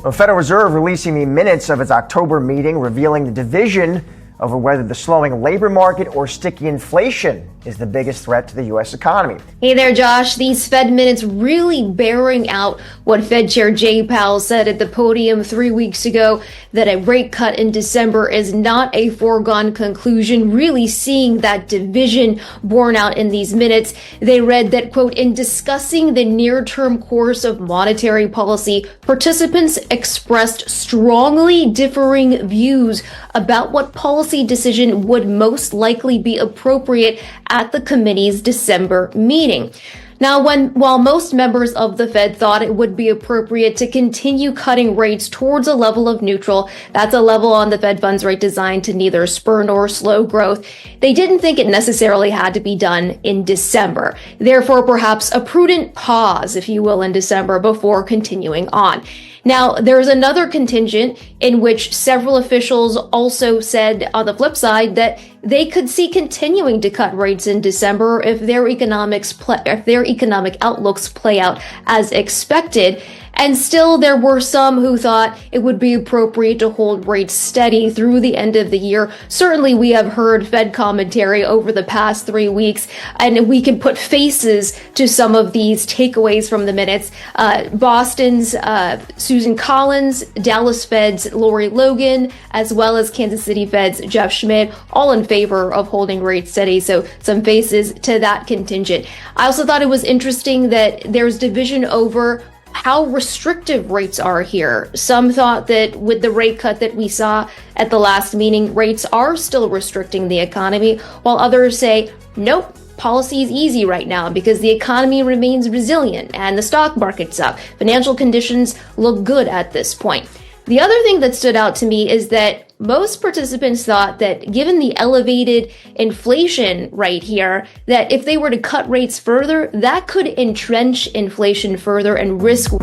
The Federal Reserve releasing the minutes of its October meeting, revealing the division over whether the slowing labor market or sticky inflation is the biggest threat to the U.S. economy. Hey there, Josh. These Fed minutes really bearing out what Fed Chair Jay Powell said at the podium 3 weeks ago, that a rate cut in December is not a foregone conclusion, really seeing that division borne out in these minutes. They read that, quote, in discussing the near-term course of monetary policy, participants expressed strongly differing views about what policy decision would most likely be appropriate at the committee's December meeting. Now, while most members of the Fed thought it would be appropriate to continue cutting rates towards a level of neutral, that's a level on the Fed funds rate designed to neither spur nor slow growth, they didn't think it necessarily had to be done in December. Therefore, perhaps a prudent pause, if you will, in December before continuing on. Now, there's another contingent in which several officials also said on the flip side that they could see continuing to cut rates in December if their economic outlooks play out as expected. And still, there were some who thought it would be appropriate to hold rates steady through the end of the year. Certainly, we have heard Fed commentary over the past 3 weeks, and we can put faces to some of these takeaways from the minutes. Boston's Susan Collins, Dallas Fed's Lori Logan, as well as Kansas City Fed's Jeff Schmidt, all in favor of holding rates steady. So some faces to that contingent. I also thought it was interesting that there's division over how restrictive rates are here. Some thought that with the rate cut that we saw at the last meeting, rates are still restricting the economy, while others say, nope, policy is easy right now because the economy remains resilient and the stock market's up. Financial conditions look good at this point. The other thing that stood out to me is that most participants thought that given the elevated inflation right here, that if they were to cut rates further, that could entrench inflation further and risk